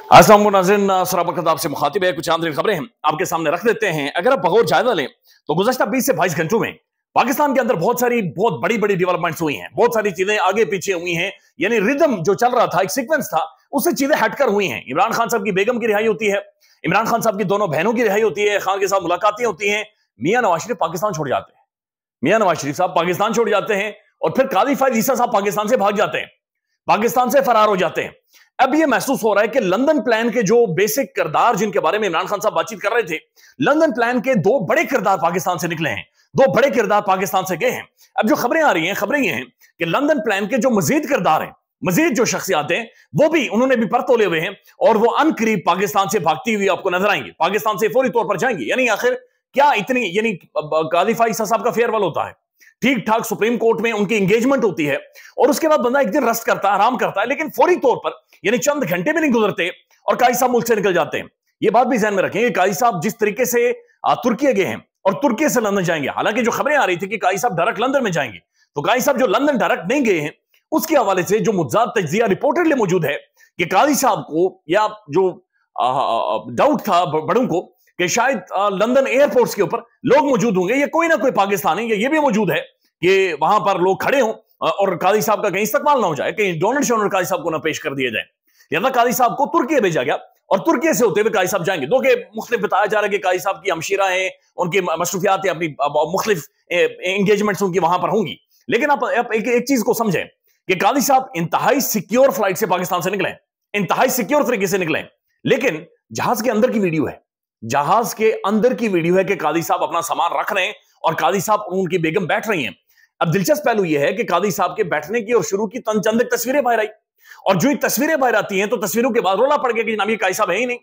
अस्सलाम वालेकुम नाज़रीन, सराबत आपसे मुखातिब है। कुछ आंतरिक खबरें हम आपके सामने रख देते हैं। अगर आप बगौर जायजा लें तो गुज़श्ता 20 से 22 घंटों में पाकिस्तान के अंदर बहुत बड़ी बड़ी डेवलपमेंट्स हुई हैं। बहुत सारी चीजें आगे पीछे हुई हैं, यानी रिदम जो चल रहा था, एक सीक्वेंस था, उससे चीजें हटकर हुई हैं। इमरान खान साहब की बेगम की रिहाई होती है, इमरान खान साहब की दोनों बहनों की रिहाई होती है, खान के साथ मुलाकातें होती हैं, मियां नवाज शरीफ पाकिस्तान छोड़ जाते हैं। मियां नवाज शरीफ साहब पाकिस्तान छोड़ जाते हैं और फिर कादी फायद ईसा साहब पाकिस्तान से भाग जाते हैं, पाकिस्तान से फरार हो जाते हैं। अब यह महसूस हो रहा है कि लंदन प्लान के जो बेसिक किरदार जिनके बारे में इमरान खान साहब बातचीत कर रहे थे, लंदन प्लान के दो बड़े किरदार पाकिस्तान से निकले हैं, दो बड़े किरदार पाकिस्तान से गए हैं। अब जो खबरें आ रही हैं, खबरें ये हैं कि लंदन प्लान के जो मजीद किरदार हैं, मजीद जो शख्सियात हैं, वो भी उन्होंने भी पर तोले हुए हैं और वो अनकरीब पाकिस्तान से भागती हुई आपको नजर आएंगे, पाकिस्तान से फौरी तौर पर जाएंगे। यानी आखिर क्या इतनी, यानी कादी फायद ईसा साहब का फेयरवेल होता है, ठीक ठाक सुप्रीम कोर्ट में उनकी एंगेजमेंट होती है और उसके बाद बंदा एक दिन रेस्ट करता है, आराम करता है, लेकिन फौरी तौर पर यानी चंद घंटे भी नहीं गुजरते और काजी साहब मुल्क से निकल जाते हैं। ये बात भी ध्यान में रखें कि काजी साहब जिस तरीके से तुर्की गए हैं और तुर्की से लंदन जाएंगे, हालांकि जो खबरें आ रही थी कि काजी साहब डायरेक्ट लंदन में जाएंगे, तो काजी साहब जो लंदन डायरेक्ट नहीं गए हैं, उसके हवाले से जो मुज्जाद तज्जिया रिपोर्टेडली मौजूद है कि काजी साहब को या जो डाउट था बड़ों को कि शायद लंदन एयरपोर्ट के ऊपर लोग मौजूद होंगे, या कोई ना कोई पाकिस्तानी, या ये भी मौजूद है कि वहां पर लोग खड़े हों और काजी साहब का कहीं इस्तकबाल ना हो जाए, कहीं डोनल्ड शोनल्ड काजी साहब को ना पेश कर दिया जाए। लिहाजा काजी साहब को तुर्की भेजा गया और तुर्की से होते हुए काजी साहब जाएंगे। दो के मुख्तलिफ बताया जा रहा है कि काजी साहब की हमशीरा हैं, उनकी मसरूफियात अपनी मुख्तलिफ एंगेजमेंट्स उनकी वहां पर होंगी। लेकिन आप एक चीज को समझें कि काजी साहब इंतहाई सिक्योर फ्लाइट से पाकिस्तान से निकले, इंतहाई सिक्योर तरीके से निकले, लेकिन जहाज के अंदर की वीडियो है, जहाज के अंदर की वीडियो है कि काजी साहब अपना सामान रख रहे हैं और काजी साहब उनकी बेगम बैठ रही हैं। अब दिलचस्प पहलू यह है कि कादी साहब के बैठने की और शुरू की चंद तस्वीरें बाहर आई, और जो तस्वीरें बाहर आती हैं तो तस्वीरों के बाद रोला पड़ गया कि जनाब ये कादी साहब है ही नहीं,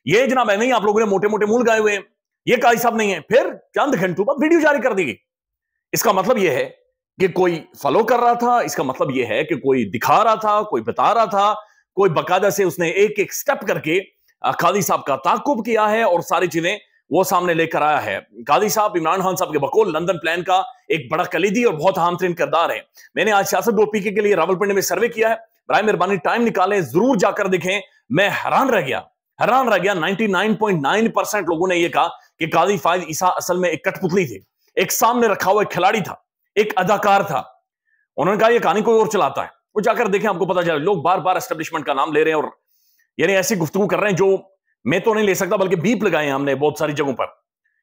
ये जनाब है नहीं, आप लोगों ने मोटे मोटे मूल गाए हुए हैं, ये कादी साहब नहीं है। फिर चंद घंटों बाद वीडियो जारी कर दी गई। इसका मतलब यह है कि कोई फॉलो कर रहा था, इसका मतलब यह है कि कोई दिखा रहा था, कोई बता रहा था, कोई बाकायदा से उसने एक एक स्टेप करके कादी साहब का ताकुब किया है और सारी चीजें वो सामने लेकर आया है। कादी साहब इमरान खान साहब के बकौल लंदन प्लान का एक बड़ा कलीदी और बहुत अहम तरीन किरदार है। मैंने आज सियासत दो पीके के लिए रावलपिंडी में सर्वे किया है, बराए मेहरबानी टाइम निकालें, जरूर जाकर देखें। मैं हैरान रह गया 99.9% लोगों ने यह कहा कि कादी फायद ईसा असल में एक कठपुतली थी, एक सामने रखा हुआ एक खिलाड़ी था, एक अदाकार था। उन्होंने कहा यह कहानी कोई और चलाता है, वो जाकर देखें, आपको पता चला। लोग बार बार एस्टेब्लिशमेंट का नाम ले रहे हैं और यानी ऐसी गुफ्तगू कर रहे हैं जो मैं तो नहीं ले सकता, बल्कि बीप लगाए हैं हमने बहुत सारी जगहों पर।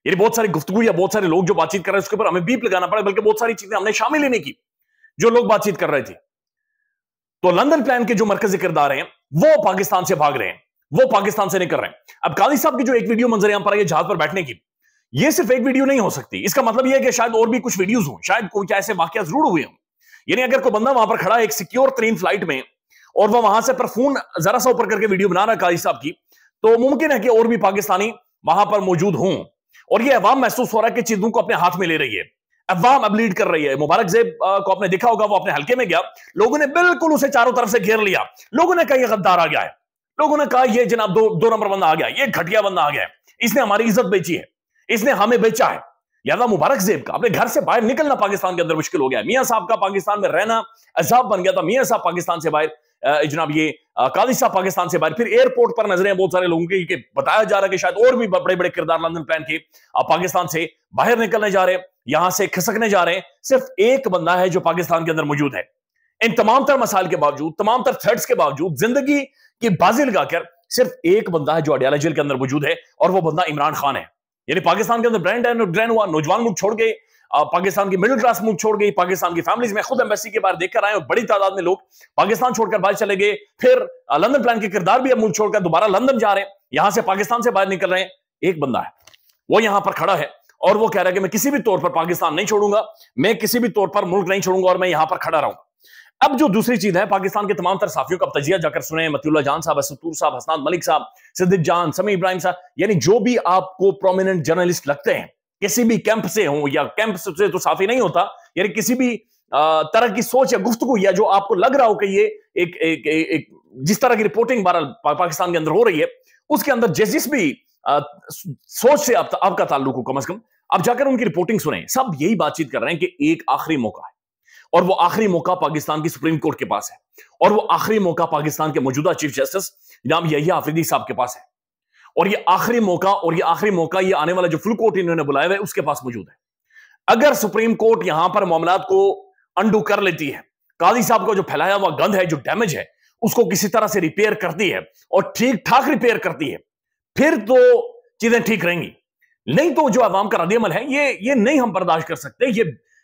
यानी बहुत सारी गुफ्तगू या बहुत सारे लोग जो बातचीत कर रहे हैं उसके ऊपर हमें बीप लगाना पड़ा, बल्कि बहुत सारी चीजें हमने शामिल ही नहीं की जो लोग बातचीत कर रहे थे। तो लंदन प्लान के जो मरकजी किरदार हैं वो पाकिस्तान से भाग रहे हैं, वो पाकिस्तान से नहीं कर रहे हैं। अब कादी साहब की जो एक वीडियो मंजर यहां पर है जहाज पर बैठने की, ये सिर्फ एक वीडियो नहीं हो सकती। इसका मतलब यह है कि शायद और भी कुछ वीडियोज हो, शायद कोई क्या ऐसे वाकया जरूर हुए हों। यानी अगर कोई बंदा वहां पर खड़ा है एक सिक्योर तरीन फ्लाइट में और वह वहां से पर फोन जरा सा ऊपर करके वीडियो बना रहा है कादी साहब की, तो मुमकिन है कि और भी पाकिस्तानी वहां पर मौजूद हों और ये अवाम महसूस हो रहा है कि चीजों को अपने हाथ में ले रही है, अवाम अब लीड कर रही है। मुबारक ज़ेब को आपने देखा होगा, वो अपने हल्के में गया, लोगों ने बिल्कुल उसे चारों तरफ से घेर लिया। लोगों ने कहा ये गद्दार आ गया है, लोगों ने कहा ये जनाब दो नंबर बंदा आ गया, ये घटिया बंदा आ गया है, इसने हमारी इज्जत बेची है, इसने हमें बेचा है। यादा मुबारक ज़ेब का अपने घर से बाहर निकलना पाकिस्तान के अंदर मुश्किल हो गया। मियां साहब का पाकिस्तान में रहना अजाब बन गया था। मियां साहब पाकिस्तान से बाहर, जनाब ये कादी साहब पाकिस्तान से बाहर, फिर एयरपोर्ट पर नजरें बहुत सारे लोगों की कि बताया जा रहा है कि शायद और भी बड़े बड़े किरदार लंदन प्लान के पाकिस्तान से बाहर निकलने जा रहे हैं, यहां से खिसकने जा रहे हैं। सिर्फ एक बंदा है जो पाकिस्तान के अंदर मौजूद है। इन तमाम तर मसाइल के बावजूद, तमाम तर थ्रेड्स के बावजूद, जिंदगी की बाजी लगाकर सिर्फ एक बंदा है जो अडयाला जेल के अंदर मौजूद है, और वो बंदा इमरान खान है। यानी पाकिस्तान के अंदर ब्रांड हुआ, नौजवान मुल्क छोड़ गए, पाकिस्तान की मिडिल क्लास मुल्क छोड़ गई, पाकिस्तान की फैमिलीज में खुद एम्बेसी के बाहर देखकर आए और बड़ी तादाद में लोग पाकिस्तान छोड़कर बाहर चले गए। फिर लंदन प्लान के किरदार भी अब मुल्क छोड़कर दोबारा लंदन जा रहे हैं, यहां से पाकिस्तान से बाहर निकल रहे हैं। एक बंदा है वो यहां पर खड़ा है और वो कह रहा है कि मैं किसी भी तौर पर पाकिस्तान नहीं छोड़ूंगा, मैं किसी भी तौर पर मुल्क नहीं छोड़ूंगा और मैं यहां पर खड़ा रहूंगा। अब जो दूसरी चीज है, पाकिस्तान के तमाम तर साफियों का तजिया जाकर सुने, मतिउल्लाह जान साहब, असदुर साहब, हसनात मलिक साहब, सिद्दीक जान, समी इब्राहिम साहब, यानी जो भी आपको प्रोमिनेंट जर्नलिस्ट लगते हैं, किसी भी कैंप से हो या कैंप से तो साफी नहीं होता, यानी किसी भी तरह की सोच या गुफ्तगू या जो आपको लग रहा हो कि ये एक जिस तरह की रिपोर्टिंग पाकिस्तान के अंदर हो रही है, उसके अंदर जिस भी सोच से आपका ताल्लुक हो, कम से कम आप जाकर उनकी रिपोर्टिंग सुने। सब यही बातचीत कर रहे हैं कि एक आखिरी मौका है اور وہ آخری موقع پاکستان کی سپریم کورٹ کے پاس ہے، اور وہ آخری موقع پاکستان کے موجودہ چیف جسٹس جناب یحییٰ آفریدی صاحب کے پاس ہے، اور یہ آخری موقع یہ آنے والا جو فل کورٹ انہوں نے بلایا ہے اس کے پاس موجود ہے۔ اگر سپریم کورٹ یہاں پر معاملات کو انڈو کر لیتی ہے، قاضی صاحب کا جو پھیلایا ہوا گند ہے، جو ڈیمیج ہے، اس کو کسی طرح سے ریپیئر کرتی ہے اور ٹھیک ٹھاک ریپیئر کرتی ہے، پھر تو چیزیں ٹھیک رہیں گی۔ نہیں تو جو عوام کا رد عمل ہے یہ نہیں ہم برداشت کر سکتے۔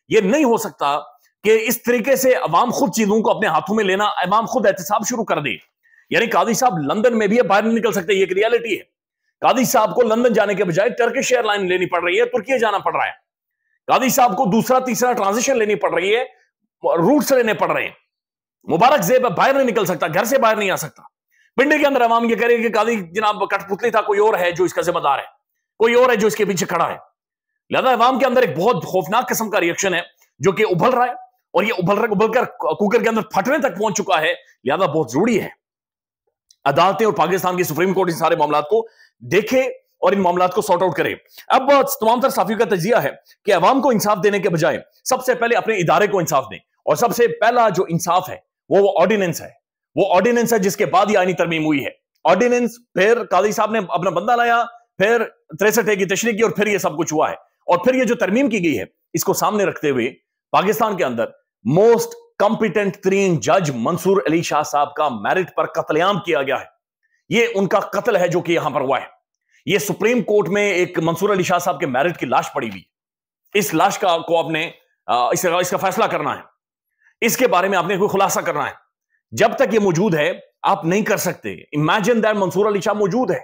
یہ نہیں ہو سکتا کہ اس طریقے سے عوام خود چیزوں کو اپنے ہاتھوں میں لینا، عوام خود احتساب شروع کر دے۔ یعنی قاضی صاحب لندن میں بھی باہر نہیں نکل سکتے، یہ ایک ریالٹی ہے۔ قاضی صاحب کو لندن جانے کے بجائے ٹرکش ایئر لائن لینی پڑ رہی ہے، ترکی جانا پڑ رہا ہے۔ قاضی صاحب کو دوسرا تیسرا ٹرانزیشن لینی پڑ رہی ہے، روٹس لینے پڑ رہے ہیں۔ مبارک زیب باہر نہیں نکل سکتا، گھر سے باہر نہیں آ سکتا۔ پنڈی کے اندر عوام یہ کہہ رہی ہے کہ قاضی جناب کٹ پتلی تھا، کوئی اور ہے جو اس کا ذمہ دار ہے، کوئی اور ہے جو اس کے پیچھے کھڑا ہے۔ لہذا عوام کے اندر ایک بہت خوفناک قسم کا ریئیکشن ہے جو کہ ابھر رہا ہے، اور یہ ابھر کر کوکر کے اندر پھٹنے تک پہنچ چکا ہے۔ لہذا بہت ضروری ہے عدالتیں اور پاکستان کی سپریم کورٹ ان سارے معاملات کو دیکھے اور ان معاملات کو سارٹ آؤٹ کرے۔ اب تمام تر صحافیوں کا تجزیہ ہے کہ عوام کو انصاف دینے کے بجائے سب سے پہلے اپنے ادارے کو انصاف دیں، اور سب سے پہلا جو انصاف ہے وہ آرڈیننس ہے۔ وہ آرڈیننس ہے جس کے بعد یہ آئینی ترمیم ہوئی ہے۔ آرڈیننس، پھر قاضی صاحب نے اپنا بندہ لایا، پھر 63A کی تشریح کی، اور پھر یہ سب کچھ ہوا ہے۔ اور پھر یہ جو ترمیم کی گئی ہے اس کو سامنے رکھتے ہوئے پاکستان کے اندر موسٹ کمپیٹنٹ ترین جج منصور علی شاہ صاحب کا میرٹ پر قتل عام کیا گیا ہے۔ یہ ان کا قتل ہے جو کہ یہاں پر ہوا ہے۔ یہ سپریم کورٹ میں ایک منصور علی شاہ صاحب کے میرٹ کی لاش پڑی ہوئی، اس لاش کو آپ نے اس کا فیصلہ کرنا ہے، اس کے بارے میں آپ نے کوئی خلاصہ کرنا ہے۔ جب تک یہ موجود ہے آپ نہیں کر سکتے۔ امیجن دیٹ منصور علی شاہ موجود ہے،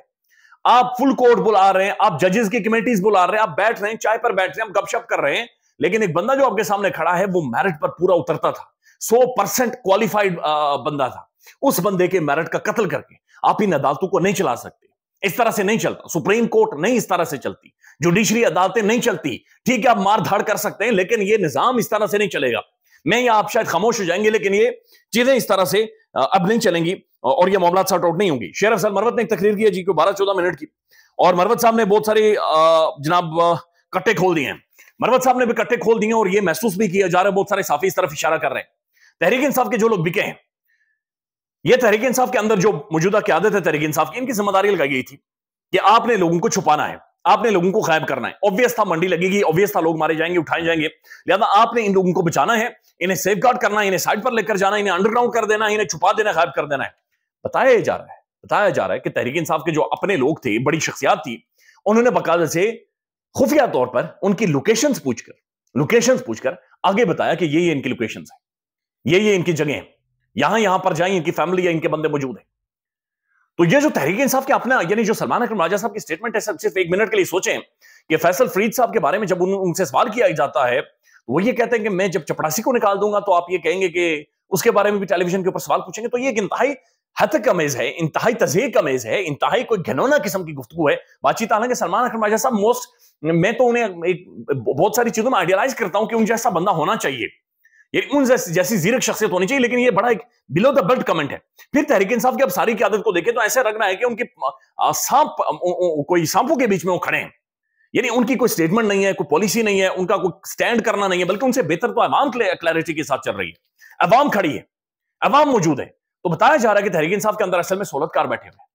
آپ فل کورٹ بلا رہے ہیں، آپ ججز کی کمیٹیز بلا رہے ہیں، آپ بیٹھ رہے ہیں، چائے پر بیٹھ رہے ہیں، آپ گپ شپ کر رہے ہیں، لیکن ایک بندہ جو آپ کے سامنے کھڑا ہے وہ میرٹ پر پورا اترتا تھا، 100% کوالیفائڈ بندہ تھا۔ اس بندے کے میرٹ کا قتل کر کے آپ ان عدالتوں کو نہیں چلا سکتے۔ اس طرح سے نہیں چلتا، سپریم کورٹ نہیں اس طرح سے چلتی، جوڈیشری عدالتیں نہیں چلتی۔ ٹھیک ہے آپ مار دھاڑ کر سکتے ہیں، لیکن یہ نظام اس طرح سے نہیں چلے گا۔ میں یا آپ شاید خاموش ہو جائیں گے، لیکن یہ چیزیں اس طرح سے اب نہیں چلیں گی اور یہ معاملات سارٹ آؤٹ نہیں ہوں گی۔ شیر افضل مروت نے ایک تقریر کی ہے جی کو 12-14 منٹ کی، اور مروت صاحب نے بہت سارے جناب کٹے کھول دیے ہیں۔ مروت صاحب نے بھی کٹے کھول دیے ہیں، اور یہ محسوس بھی کیا جا رہا ہے، بہت سارے صحافی اس طرف اشارہ کر رہے ہیں۔ تحریک انصاف کے جو لوگ بکے ہیں، یہ تحریک انصاف کے اندر جو موجودہ قیادت ہے تحریک انصاف کی، ان کی ذمہ داری لگائی گئی تھی کہ آپ نے لوگوں کو چھپانا ہے، آپ نے لوگوں کو غائب کرنا ہے۔ obvious تھا منڈی لگے گی، obvious تھا لوگ مارے جائیں گے، اٹھائے جائیں گے، لہذا آپ نے ان لوگوں کو بچانا ہے، انہیں سیف گارڈ کرنا ہے، انہیں سائڈ پر لے کر جانا ہے، انہیں انڈر گراؤنڈ کر دینا ہے، انہیں چھپا دینا ہے، غائب کر دینا ہے۔ بتایا جا رہا ہے کہ تحریک انصاف کے جو اپنے لوگ تھے، بڑی شخصیات تھی، انہوں نے باقاعدہ سے خفیہ طور پر ان کی لوکیشنز پوچھ کر آگے بتایا کہ یہ ان کی لوکیشنز ہیں، یہ ان کی جگہ ہیں، یہاں پر جائیں، ان کی فیملی یا ان کے بندے موجود ہیں۔ تو یہ جو تحریک انصاف کے اپنا، یعنی جو سلمان اکرم راجہ صاحب کی سٹیٹمنٹ ہے، صرف ایک منٹ کے لیے سوچیں کہ فیصل فرید صاحد کے بارے میں جب ان سے سوال کیا جاتا ہے، وہ یہ کہتے ہیں کہ میں جب چپڑاسی کو نکال دوں گا تو آپ یہ کہیں گے کہ اس کے بارے میں بھی ٹیلی ویژن کے اوپر سوال پوچھیں گے۔ تو یہ ایک انتہائی حتک امیز ہے، انتہائی تضحیک امیز ہے، انتہائی کوئی گھنونا قسم کی گفتگو ہے، بات چیت۔ حالانکہ سلمان اکرم راجہ صاحب میں تو انہیں ایک بہت ساری چیزوں میں آئیڈیالائز کرتا ہوں کہ ان جیسا بندہ ہونا چاہیے، یہ ان جیسی زیرک شخصیت ہونی چاہیے، لیکن یہ بڑا ایک بلو دا بیلٹ کمنٹ ہے۔ پھر تحریک انصاف کی اب ساری قیادت کو دیکھیں تو ایسے لگ رہا ہے کہ ان کی کوئی سانپوں کے بیچ میں وہ کھڑے ہیں، یعنی ان کی کوئی سٹیٹمنٹ نہیں ہے، کوئی پالیسی نہیں ہے، ان کا کوئی سٹینڈ کرنا نہیں ہے، بلکہ ان سے بہتر تو عوام کلیئرٹی کے ساتھ چل رہی ہے، عوام کھڑی ہے، عوام موجود ہے۔ تو بتایا جا رہا ہے کہ تحریک انصاف کے اندر اصل میں سہولت کار بیٹھے ہوئے ہیں۔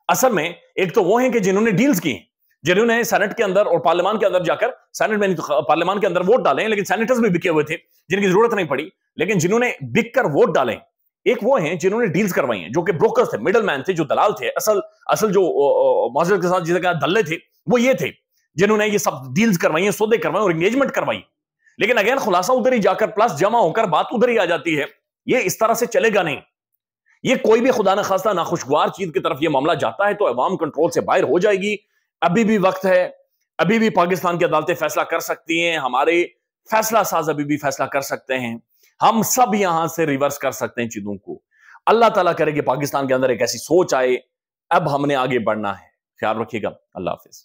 اصل میں ایک تو وہ ہیں کہ جنہوں نے ڈیلز کی ہیں، جنہوں نے سینٹ کے اندر اور پارلیمان کے اندر جا کر، سینٹ میں پارلیمان کے اندر ووٹ ڈالے، لیکن سینیٹرز بھی بکے ہوئے تھے جن کی ضرورت نہیں پڑی، لیکن جنہوں نے بک کر ووٹ ڈالے۔ ایک وہ ہیں جنہوں نے ڈیلز کروائی ہیں، جو کہ بروکرز تھے، مڈل مین تھے، جو دلال تھے، اصل جو معذرت کے ساتھ جسے کہا دلے تھے، وہ یہ تھے جنہوں نے یہ سب ڈیلز کروائی ہیں، سودے کروائے اور انگیجمنٹ کرائی۔ لیکن اگین خلاصہ ادھر ہی جا کر پلس جمع ہو کر بات ادھر ہی آ جاتی ہے۔ یہ اس طرح سے چلے گا نہیں، یہ کوئی بھی خدا نخواستہ ناخوشگوار چیز کی طرف یہ معاملہ جاتا ہے تو عوام کنٹرول سے باہر ہو جائے گی۔ ابھی بھی وقت ہے، ابھی بھی پاکستان کی عدالتیں فیصلہ کر سکتی ہیں، ہمارے فیصلہ ساز ابھی بھی فیصلہ کر سکتے ہیں، ہم سب یہاں سے ریورس کر سکتے ہیں چیزوں کو۔ اللہ تعالیٰ کرے کہ پاکستان کے اندر ایک ایسی سوچ آئے، اب ہم نے آگے بڑھنا ہے۔ خیال رکھیے گا، اللہ حافظ۔